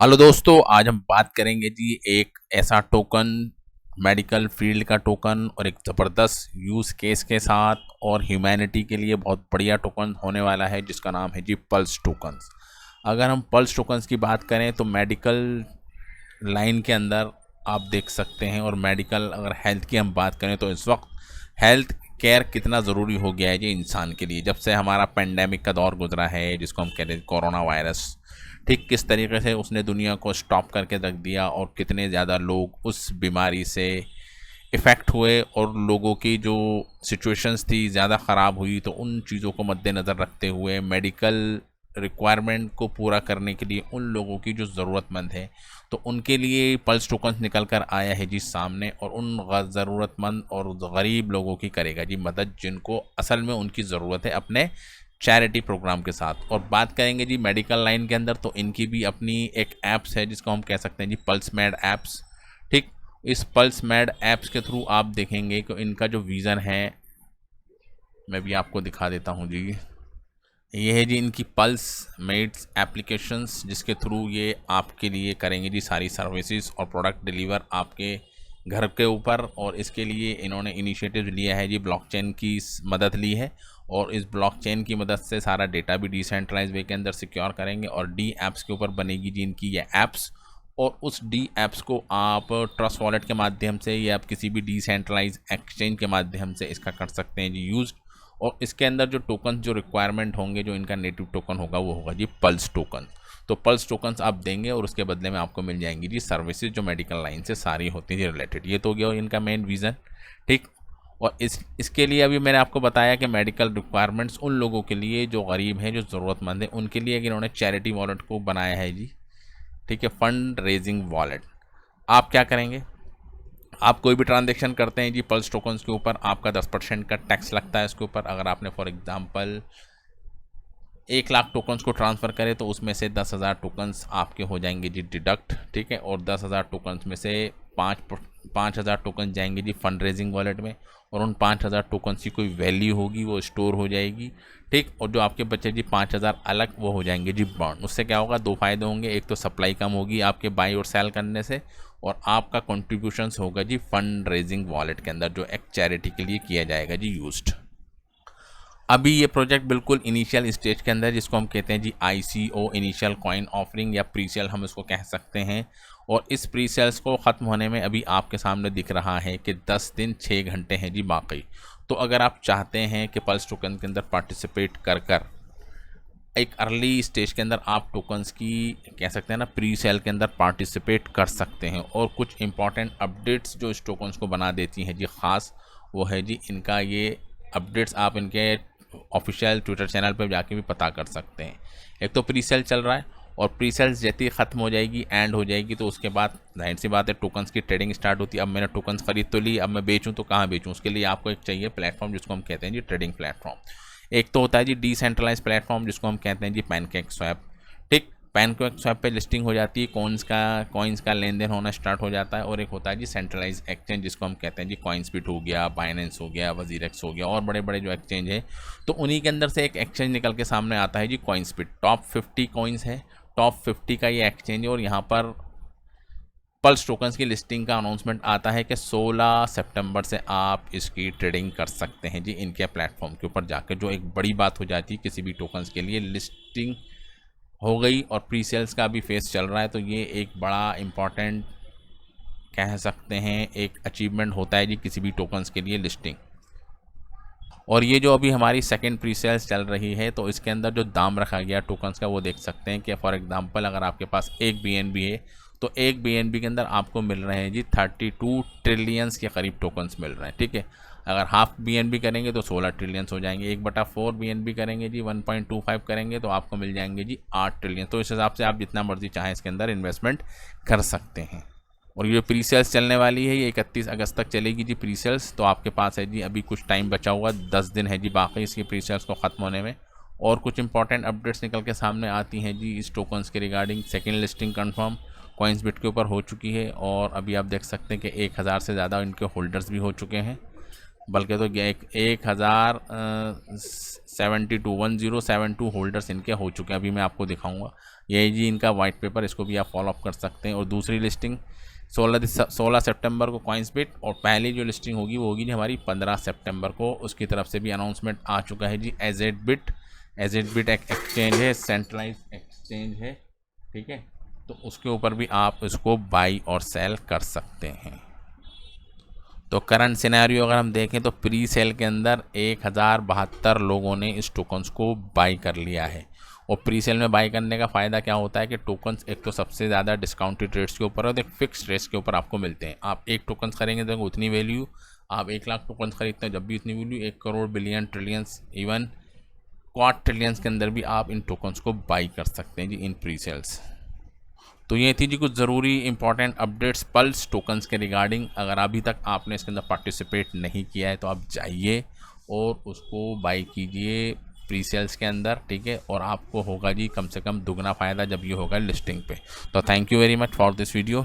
Hello दोस्तों, आज हम बात करेंगे जी एक ऐसा टोकन, मेडिकल फील्ड का टोकन और एक ज़बरदस्त यूज़ केस के साथ और ह्यूमैनिटी के लिए बहुत बढ़िया टोकन होने वाला है जिसका नाम है जी पल्स टोकन्स। अगर हम पल्स टोकन्स की बात करें तो मेडिकल लाइन के अंदर आप देख सकते हैं, और मेडिकल अगर हेल्थ की हम बात करें तो इस वक्त हेल्थ केयर कितना ज़रूरी हो गया है जी इंसान के लिए। जब से हमारा पेंडेमिक का दौर गुजरा है जिसको हम कहते हैं कोरोना वायरस, ठीक किस तरीके से उसने दुनिया को स्टॉप करके रख दिया और कितने ज़्यादा लोग उस बीमारी से इफ़ेक्ट हुए और लोगों की जो सिचुएशंस थी ज़्यादा ख़राब हुई। तो उन चीज़ों को मद्देनज़र रखते हुए मेडिकल रिक्वायरमेंट को पूरा करने के लिए उन लोगों की जो ज़रूरतमंद है, तो उनके लिए पल्स टोकन्स निकल कर आया है जी सामने, और उन ज़रूरतमंद और गरीब लोगों की करेगा जी मदद जिनको असल में उनकी ज़रूरत है अपने चैरिटी प्रोग्राम के साथ। और बात करेंगे जी मेडिकल लाइन के अंदर तो इनकी भी अपनी एक ऐप्स है जिसको हम कह सकते हैं जी पल्स मैड ऐप्स। ठीक, इस पल्स मैड ऐप्स के थ्रू आप देखेंगे कि इनका जो विज़न है, मैं भी आपको दिखा देता हूँ जी। ये है जी इनकी पल्स मेड्स एप्लीकेशंस जिसके थ्रू ये आपके लिए करेंगे जी सारी सर्विसेज और प्रोडक्ट डिलीवर आपके घर के ऊपर। और इसके लिए इन्होंने इनिशिएटिव लिया है जी, ब्लॉकचेन की मदद ली है, और इस ब्लॉकचेन की मदद से सारा डेटा भी डिसेंट्रलाइज वे के अंदर सिक्योर करेंगे। और डी ऐप्स के ऊपर बनेगी जी इनकी ये ऐप्स, और उस डी ऐप्स को आप ट्रस्ट वॉलेट के माध्यम से या आप किसी भी डिसेंट्रलाइज एक्सचेंज के माध्यम से इसका कर सकते हैं जी यूज़। और इसके अंदर जो टोकन जो रिक्वायरमेंट होंगे, जो इनका नेटिव टोकन होगा वो होगा जी पल्स टोकन। तो पल्स टोकन्स आप देंगे और उसके बदले में आपको मिल जाएंगी जी सर्विसेज जो मेडिकल लाइन से सारी होती हैं रिलेटेड। ये तो हो गया इनका मेन विज़न। ठीक, और इसके लिए अभी मैंने आपको बताया कि मेडिकल रिक्वायरमेंट्स उन लोगों के लिए जो गरीब हैं, जो ज़रूरतमंद हैं, उनके लिए इन्होंने चैरिटी वॉलेट को बनाया है जी। ठीक है, फंड रेजिंग वॉलेट। आप क्या करेंगे, आप कोई भी ट्रांजेक्शन करते हैं जी पल्स टोकन्स के ऊपर, आपका 10% का टैक्स लगता है इसके ऊपर। अगर आपने फॉर एग्जांपल 1 लाख टोकन्स को ट्रांसफ़र करें तो उसमें से 10,000 टोकन्स आपके हो जाएंगे जी डिडक्ट। ठीक है, और 10,000 टोकन्स में से 5,000 टोकन जाएंगे जी फंड रेजिंग वॉलेट में, और उन 5,000 टोकन्स की कोई वैल्यू होगी वो स्टोर हो जाएगी। ठीक, और जो आपके बचे जी 5,000 अलग वो हो जाएंगे जी बॉन्ड। उससे क्या होगा, दो फायदे होंगे, एक तो सप्लाई कम होगी आपके बाई और सेल करने से, और आपका कॉन्ट्रीब्यूशंस होगा जी फंड रेजिंग वॉलेट के अंदर जो एक चैरिटी के लिए किया जाएगा जी यूज्ड। अभी ये प्रोजेक्ट बिल्कुल इनिशियल स्टेज के अंदर, जिसको हम कहते हैं जी ICO, इनिशियल कॉइन ऑफरिंग, या प्री सेल हम इसको कह सकते हैं। और इस प्री सेल्स को ख़त्म होने में अभी आपके सामने दिख रहा है कि 10 दिन 6 घंटे हैं जी बाकी। तो अगर आप चाहते हैं कि पल्स टोकन के अंदर पार्टिसिपेट कर कर एक अर्ली स्टेज के अंदर आप टोकन्स की कह सकते हैं ना प्री सेल के अंदर पार्टिसिपेट कर सकते हैं। और कुछ इंपॉर्टेंट अपडेट्स जो इस टोकन्स को बना देती हैं जी ख़ास, वो है जी इनका ये अपडेट्स आप इनके ऑफिशियल ट्विटर चैनल पर जाके भी पता कर सकते हैं। एक तो प्री सेल चल रहा है, और प्री सेल्स जैसे ही ख़त्म हो जाएगी, एंड हो जाएगी, तो उसके बाद जाहिर सी बात है टोकन्स की ट्रेडिंग स्टार्ट होती है। अब मैंने टोकन्स खरीद तो ली, अब मैं बेचूं तो कहाँ बेचूं, उसके लिए आपको एक चाहिए प्लेटफॉर्म जिसको हम कहते हैं जी ट्रेडिंग प्लेटफॉर्म। एक तो होता है जी डिसेंट्रलाइज प्लेटफॉर्म जिसको हम कहते हैं जी पैनकेक स्वैप। ठीक, पैनकेक स्वैप पे लिस्टिंग हो जाती है, कॉइन्स का लेन देन होना स्टार्ट हो जाता है। और एक होता है जी सेंट्रलाइज एक्सचेंज जिसको हम कहते हैं जी कॉइन्सबिट हो गया, बाइनेंस हो गया, वजीरेक्स हो गया, और बड़े बड़े जो एक्सचेंज है। तो उन्हीं के अंदर से एक एक्सचेंज निकल के सामने आता है जी कॉइन्सबिट। टॉप 50 कॉइन्स है, टॉप 50 का ये एक्सचेंज है, और यहाँ पर पल्स टोकन्स की लिस्टिंग का अनाउंसमेंट आता है कि 16 सितंबर से आप इसकी ट्रेडिंग कर सकते हैं जी इनके प्लेटफॉर्म के ऊपर जाकर। जो एक बड़ी बात हो जाती है किसी भी टोकन्स के लिए, लिस्टिंग हो गई और प्री सेल्स का भी फेस चल रहा है, तो ये एक बड़ा इम्पॉर्टेंट कह सकते हैं एक अचीवमेंट होता है जी किसी भी टोकन्स के लिए लिस्टिंग। और ये जो अभी हमारी सेकेंड प्री सेल्स चल रही है, तो इसके अंदर जो दाम रखा गया टोकन्स का वो देख सकते हैं कि फॉर एग्जांपल अगर आपके पास एक BNB है, तो एक BNB के अंदर आपको मिल रहे हैं जी 32 ट्रिलियंस के करीब टोकन्स मिल रहे हैं। ठीक है, अगर हाफ BNB करेंगे तो 16 ट्रिलियंस हो जाएंगे, 1/4 BNB करेंगे जी 1.25 करेंगे तो आपको मिल जाएंगे जी 8 ट्रिलियन। तो इस हिसाब से आप जितना मर्जी चाहें इसके अंदर इन्वेस्टमेंट कर सकते हैं। और ये प्री सेल्स चलने वाली है, ये 31 अगस्त तक चलेगी जी प्री सेल्स। तो आपके पास है जी अभी कुछ टाइम बचा हुआ, 10 दिन है जी बाकी इसकी प्री सेल्स को ख़त्म होने में। और कुछ इंपॉर्टेंट अपडेट्स निकल के सामने आती हैं जी इस टोकन्स के रिगार्डिंग। सेकेंड लिस्टिंग कंफर्म कॉइन्सबिट के ऊपर हो चुकी है, और अभी आप देख सकते हैं कि 1,000 से ज़्यादा इनके होल्डर्स भी हो चुके हैं। बल्कि तो 1072 होल्डर्स इनके हो चुके हैं। अभी मैं आपको दिखाऊंगा, ये जी इनका वाइट पेपर, इसको भी आप फॉलो अप कर सकते हैं। और दूसरी लिस्टिंग 16 सितंबर को कॉइन्सबिट, और पहली जो लिस्टिंग होगी वो होगी जी हमारी 15 सितंबर को। उसकी तरफ से भी अनाउंसमेंट आ चुका है जी। एजेडबिट एक एक्सचेंज है, सेंट्रलाइज एक्सचेंज है, ठीक है। तो उसके ऊपर भी आप इसको बाई और सेल कर सकते हैं। तो करंट सिनेरियो अगर हम देखें तो प्री सेल के अंदर 1072 लोगों ने इस टोकन्स को बाई कर लिया है। और प्री सेल में बाई करने का फ़ायदा क्या होता है कि टोकन्स एक तो सबसे ज़्यादा डिस्काउंटेड रेट्स के ऊपर और एक फिक्स रेट्स के ऊपर आपको मिलते हैं। आप एक टोकन्स खरीदेंगे तो उतनी वैल्यू, आप 1 लाख टोकन्स खरीदते हैं जब भी उतनी value, 1 crore, billion, trillions, even quad trillions के अंदर भी आप इन टोकन्स को बाई कर सकते हैं जी इन प्री सेल्स। तो ये थी जी कुछ ज़रूरी इंपॉर्टेंट अपडेट्स पल्स टोकन्स के रिगार्डिंग। अगर अभी तक आपने इसके अंदर पार्टिसिपेट नहीं किया है तो आप जाइए और उसको बाई कीजिए प्री सेल्स के अंदर, ठीक है। और आपको होगा जी कम से कम दुगना फ़ायदा जब ये होगा लिस्टिंग पे। तो thank you very much for this video.